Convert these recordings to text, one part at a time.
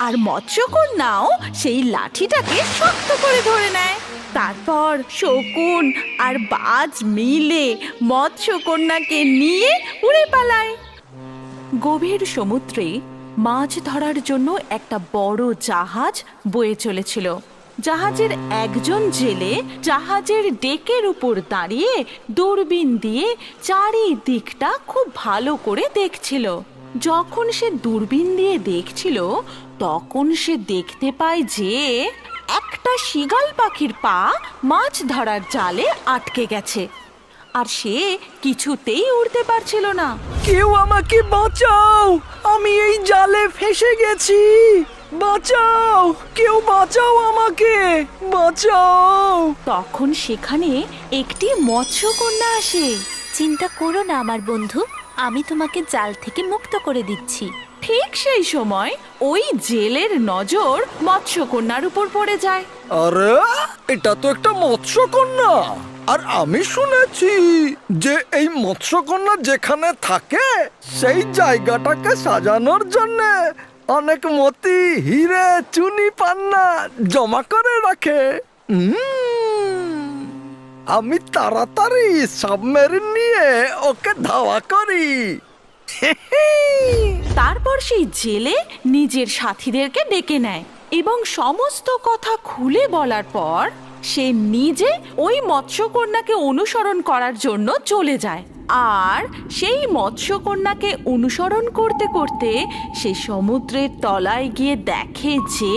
আর মৎস্যকন্যাও সেই লাঠিটাকে শক্ত করে ধরে নেয়। তারপর শকুন আর বাজ মিলে মৎস্যকন্যাকে নিয়ে উড়ে পালায়। গভীর সমুদ্রে মাছ ধরার জন্য একটা বড় জাহাজ বয়ে চলেছিল। জাহাজের একজন জেলে জাহাজের ডেকের উপর দাঁড়িয়ে দূরবীন দিয়ে চারিদিকটা খুব ভালো করে দেখছিল। যখন সে দূরবীন দিয়ে দেখছিল তখন সে দেখতে পায় যে একটা শীগাল পাখির পা মাছ ধরার জালে আটকে গেছে, আর সে কিছুতেই উড়তে পারছিল না। কেউ আমাকে বাঁচাও, আমি এই জালে ফেসে গেছি, বাঁচাও, কেউ বাঁচাও আমাকে, বাঁচাও। তখন সেখানে একটি মৎস্যকন্যা আসে। চিন্তা করো না আমার বন্ধু, আমি তোমাকে জাল থেকে মুক্ত করে দিচ্ছি। ঠিক সেই সময় ওই জেলের নজর মৎস্যকন্যার উপর পড়ে যায়। আরে এটা তো একটা মৎস্যকন্যা, আর আমি শুনেছি যে এই মৎস্যকন্যা যেখানে থাকে সেই জায়গাটাকে সাজানোর জন্য অনেক মতি, হিরে, চুনি, পান্না জমা করে রাখে। আমি তাড়াতাড়ি সাবমেরিন নিয়ে ওকে ধাওয়া করি। তারপর সেই জেলে নিজের সাথীদেরকে ডেকে নেয় এবং সমস্ত কথা খুলে বলার পর সে নিজে ওই মৎস্যকন্যাকে অনুসরণ করার জন্য চলে যায়। আর সেই মৎস্যকন্যাকে অনুসরণ করতে করতে সে সমুদ্রের তলায় গিয়ে দেখে যে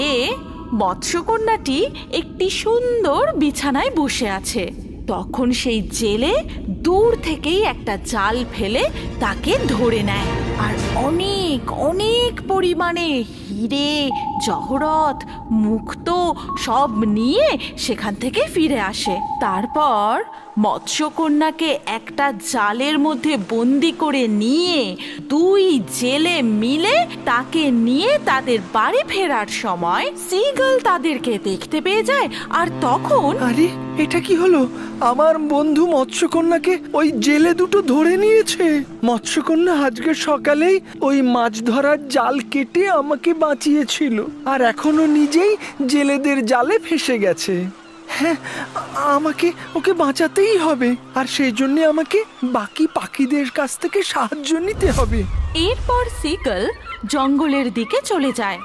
মৎস্যকন্যাটি একটি সুন্দর বিছানায় বসে আছে। তখন সেই জেলে দূর থেকেই একটা জাল ফেলে তাকে ধরে নেয় আর অনেক অনেক পরিমাণে হিরে, জহরত, মুক্ত সব নিয়ে সেখান থেকে ফিরে আসে। তারপর মৎস্যকন্যাকে একটা জালের মধ্যে বন্দি করে নিয়ে দুই জেলে মিলে তাকে নিয়ে তাদের বাড়ি ফেরার সময় সিগাল তাদেরকে দেখতে পেয়ে যায়। আর তখন আরে এটা কি হলো? আমার বন্ধু মৎস্যকন্যাকে ওই জেলে দুটো ধরে নিয়েছে। মৎস্যকন্যা আজকে সকালেই ওই মাছ ধরার জাল কেটে আমাকে বাঁচিয়েছিল, আর এখনো নিজেই জেলেদের জালে ফেসে গেছে। হ্যাঁ, আমাকে ওকে বাঁচাতেই হবে, আর সেই জন্য আমাকে বাকি পাখিদের কাছ থেকে সাহায্য নিতে হবে। এরপর সিগাল জঙ্গলের দিকে চলে যায়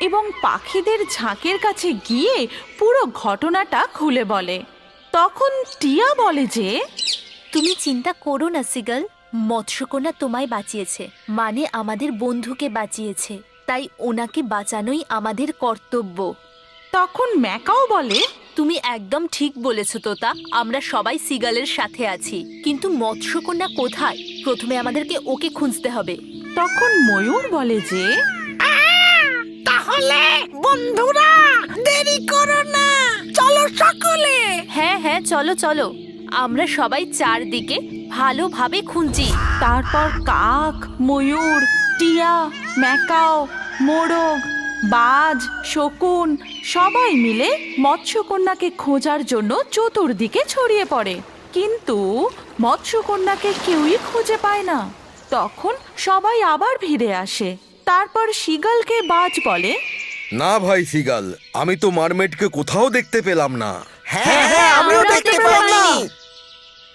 এবং পাখিদের ঝাঁকের কাছে গিয়ে পুরো ঘটনাটা খুলে বলে। তখন টিয়া বলে যে, তুমি চিন্তা করো না সিগাল, মৎস্যকন্যা তোমায় বাঁচিয়েছে, মানে আমাদের বন্ধুকে বাঁচিয়েছে, তাই ওনাকে বাঁচানোই আমাদের কর্তব্য। তখন ম্যাকাও বলে, তুমি একদম ঠিক বলেছো তোতা, আমরা সবাই সিগালের সাথে আছি, কিন্তু মৎস্যকন্যা কোথায়? প্রথমে আমাদেরকে ওকে খুঁজতে হবে। তখন ময়ূর বলে যে, তাহলে বন্ধুরা দেরি করো না, চলো সকলে। হ্যাঁ হ্যাঁ, চলো চলো, আমরা সবাই চারদিকে ভালোভাবে খুঁজি। তারপর কাক, ময়ূর, টিয়া, ম্যাকাও, মোরগ, বাজ, শকুন সবাই মিলে মৎস্যকন্যাকে খোঁজার জন্য চতুর্দিকে ছড়িয়ে পড়ে, কিন্তু মৎস্যকন্যাকে কেউই খুঁজে পায় না। তখন সবাই আবার ফিরে আসে। তারপর শীগালকে বাজ বলে, না ভাই সিগাল, আমি তো মারমেডকে কোথাও দেখতে পেলাম না। হ্যাঁ হ্যাঁ, আমিও দেখতে পেলাম না।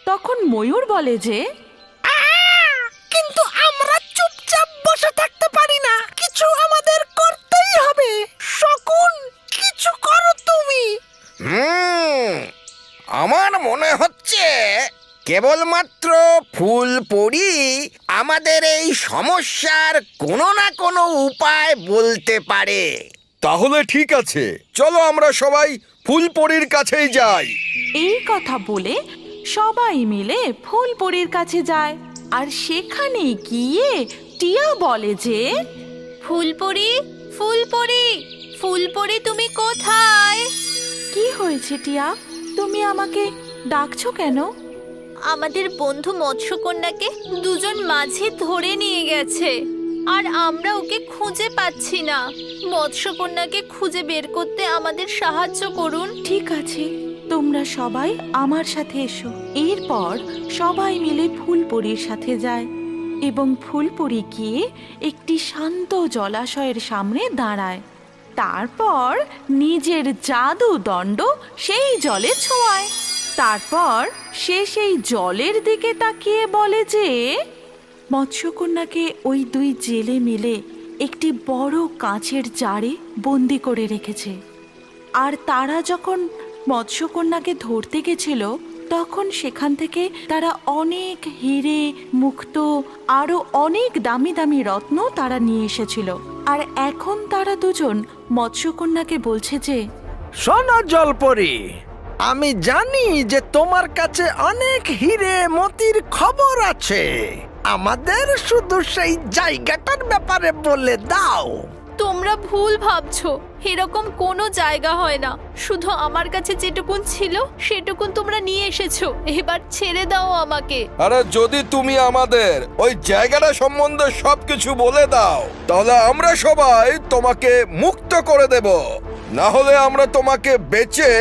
তখন ময়ূর বলে যে, কিন্তু আমরা চুপচাপ বসে থাকতে পারি না, কিছু আমাদের করতেই হবে। শকুন, কিছু করো তুমি। আমার মনে হচ্ছে কেবলমাত্র ফুলপরি আমাদের এই সমস্যার কোনো না কোনো উপায় বলতে পারে। তাহলে ঠিক আছে, চলো আমরা সবাই ফুলপরির কাছেই যাই। এই কথা বলে সবাই মিলে ফুলপরির কাছে যায়। আর সেখানে গিয়ে টিয়া বলে যে, ফুলপরি, ফুলপরি, ফুলপরি তুমি কোথায়? কি হয়েছে টিয়া, তুমি আমাকে ডাকছো কেন? আমাদের বন্ধু মৎস্যকন্যাকে দুজন মাঝি ধরে নিয়ে গেছে, আর আমরা ওকে খুঁজে পাচ্ছি না। মৎস্যকন্যাকে খুঁজে বের করতে আমাদের সাহায্য করুন। ঠিক আছে, তোমরা সবাই আমার সাথে এসো। এরপর সবাই মিলে ফুলপরির সাথে যায়। এবং ফুলপরি গিয়ে একটি শান্ত জলাশয়ের সামনে দাঁড়ায়। তারপর নিজের জাদু দণ্ড সেই জলে ছোঁয়ায়। তারপর সে সেই জলের দিকে তাকিয়ে বলে যে মৎস্যকন্যাকে ওই দুই জেলে মিলে একটি বড় কাঁচের জারে বন্দি করে রেখেছে। আর তারা যখন মৎস্যকন্যাকে ধরতে গেছিল তখন সেখান থেকে তারা অনেক হিরে, মুক্ত আরো অনেক দামি দামি রত্ন তারা নিয়ে এসেছিল। আর এখন তারা দুজন মৎস্যকন্যাকে বলছে যে শোনো জলপরি, আমি জানি যে তোমার কাছে অনেক হিরে মতির খবর আছে। আমাদের শুধু সেই জায়গাটার ব্যাপারে বলে দাও। তোমরা ভুল ভাবছো, এরকম কোনো জায়গা হয় না। শুধু আমার কাছে যেটুকুন ছিল সেটুকুন তোমরা নিয়ে এসেছো। এবার ছেড়ে দাও আমাকে। আরে যদি তুমি আমাদের ওই জায়গাটা সম্বন্ধে সবকিছু বলে দাও তাহলে আমরা সবাই তোমাকে মুক্ত করে দেব। না হলে আমরা তোমাকে বেচে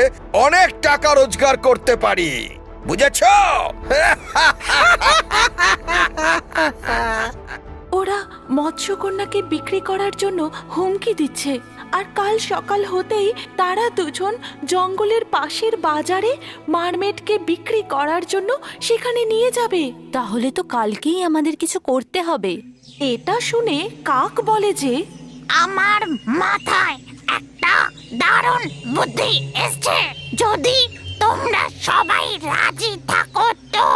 অনেক টাকা রোজগার করতে পারি, বুঝেছো? ওরা মৎস্যকন্যাকে বিক্রি করার জন্য হুমকি দিচ্ছে। আর কাল সকাল হতেই তারা দুজন জঙ্গলের পাশের বাজারে মারমেডকে বিক্রি করার জন্য সেখানে নিয়ে যাবে। তাহলে তো কালকেই আমাদের কিছু করতে হবে। এটা শুনে কাক বলে যে আমার মাথায় একটা দারুণ বুদ্ধি এসছে। যদি তোমরা সবাই রাজি থাকো তো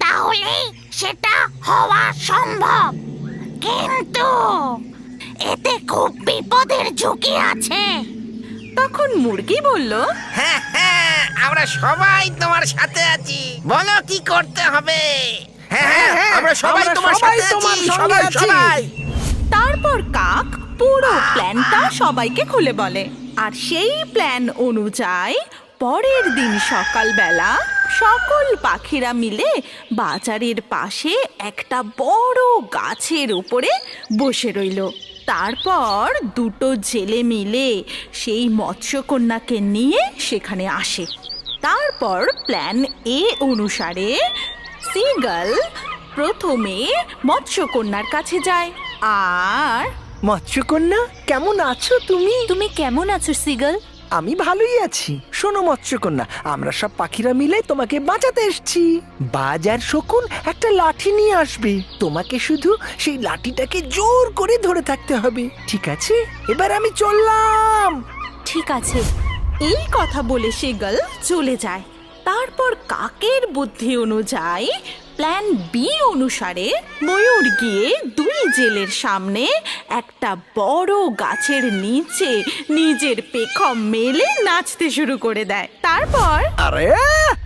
তাহলে সেটা হওয়া সম্ভব, কিন্তু এতে খুব বিপদের ঝুঁকি আছে। তখন মুরগি বলল হ্যাঁ হ্যাঁ, আমরা সবাই তোমার সাথে আছি, বলো কি করতে হবে। হ্যাঁ হ্যাঁ, আমরা সবাই তোমার সাথে আছি, সবাই সবাই। তারপর কাক পুরো প্ল্যানটা সবাইকে খুলে বলে। আর সেই প্ল্যান অনুযায়ী পরের দিন সকালবেলা সকল পাখিরা মিলে বাজারের পাশে একটা বড় গাছের উপরে বসে রইল। তারপর দুটো জেলে মিলে সেই মৎস্যকন্যাকে নিয়ে সেখানে আসে। তারপর প্ল্যান এ অনুসারে সিগাল প্রথমে মৎস্যকন্যার কাছে যায়। আর মৎস্যকন্যা, কেমন আছো তুমি? তুমি কেমন আছো সিগাল? আমি ভালোই আছি। শোনো মৎস্যকন্যা, আমরা সব পাখিরা মিলে তোমাকে বাঁচাতে এসেছি। বাজার শকুন একটা লাঠি নিয়ে আসবে, তোমাকে শুধু সেই লাঠিটাকে জোর করে ধরে থাকতে হবে, ঠিক আছে? এবার আমি চললাম। ঠিক আছে। এই কথা বলে সিগাল চলে যায়। তারপর কাকের বুদ্ধি অনুযায়ী প্ল্যান বি অনুসারে ময়ূর গিয়ে দুই জেলের সামনে একটা বড় গাছের নিচে নিজের পেখম মেলে নাচতে শুরু করে দেয়। তারপর আরে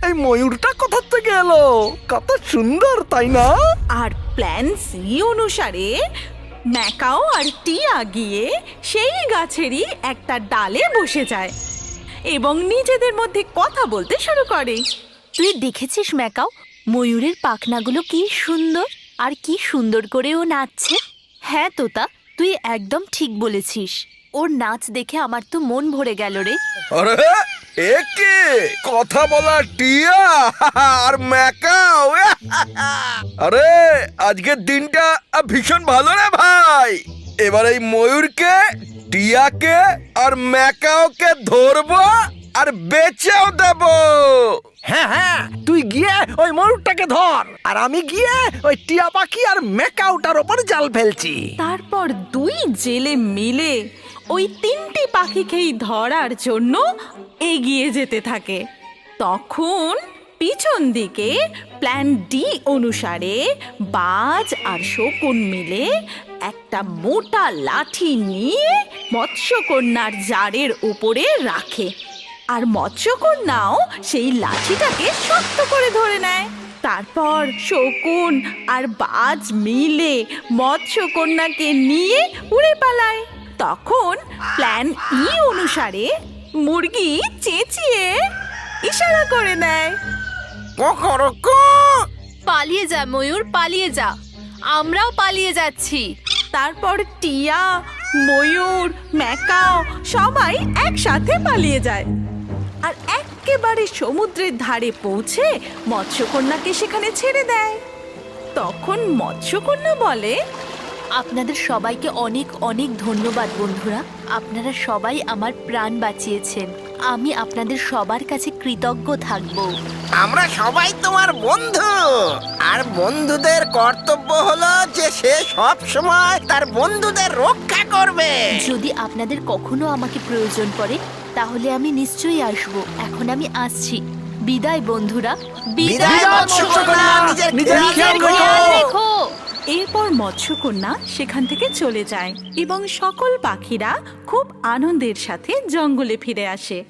এই ময়ূরটা কোথা থেকে এলো? কত সুন্দর, তাই না? আর প্ল্যান সি অনুসারে ম্যাকাও আর টিয়া গিয়ে সেই গাছেরই একটা ডালে বসে যায় এবং নিজেদের মধ্যে কথা বলতে শুরু করে। তুই দেখেছিস ম্যাকাও, ময়ূরের পাখনাগুলো কি সুন্দর, আর কি সুন্দর করে ও নাচছে। হ্যাঁ তোতা, তুই একদম ঠিক বলেছিস। ওর নাচ দেখে আমার তো মন ভরে গেল রে। আরে একে কথা বলা টিয়া আর ম্যাকাও। আরে আজকের দিনটা ভীষণ ভালো রে ভাই। এবার এই ময়ূরকে, টিয়াকে আর ম্যাকাওকে ধরবো আর বেচেও দেবো। হ্যাঁ হ্যাঁ, তুই গিয়ে ওই ময়ূরটাকে ধর, আর আমি গিয়ে ওই টিয়া পাখি আর মেকাউটার ওপর জাল ফেলছি। তারপর দুই জেলে মিলে ওই তিনটি পাখিকেই ধরার জন্য এগিয়ে যেতে থাকে। তখন পিছন দিকে প্ল্যান ডি অনুসারে বাজ আর শকুন মিলে একটা মোটা লাঠি নিয়ে মৎস্যকন্যার জারের উপরে রাখে। আর মৎস্যকন্যাও সেই লাঠিটাকে শক্ত করে ধরে নেয়। তারপর শকুন আর বাজ মিলে মৎস্যকন্যাকে নিয়ে উড়ে পালায়। তখন প্ল্যান ই অনুসারে মুরগি চেঁচিয়ে ইশারা করে দেয়। পালিয়ে যা ময়ূর, পালিয়ে যা। আমরাও পালিয়ে যাচ্ছি। তারপর টিয়া, ময়ূর, ম্যাকাও সবাই একসাথে পালিয়ে যায়। আর একেবারে সমুদ্রের ধারে পৌঁছে মৎস্যকন্যাকে সেখানে ছেড়ে দেয়। তখন মৎস্যকন্যা বলে, আপনাদের সবাইকে অনেক অনেক ধন্যবাদ বন্ধুরা। আপনারা সবাই আমার প্রাণ বাঁচিয়েছেন। আমি আপনাদের সবার কাছে কৃতজ্ঞ থাকব। আমরা সবাই তোমার বন্ধু, আর বন্ধুদের কর্তব্য হলো যে সে সব সময় তার বন্ধুদের রক্ষা করবে। যদি আপনাদের কখনো আমাকে প্রয়োজন পড়ে তাহলে আমি নিশ্চয়ই আসব। এখন আমি আসছি। বিদায় বন্ধুরা। বিদায় মৎস্যকন্যা, নিজের খেয়াল খেয়াল রেখো। রেখো। এরপর মৎস্যকন্যা সেখান থেকে চলে যায় এবং সকল পাখিরা খুব আনন্দের সাথে জঙ্গলে ফিরে আসে।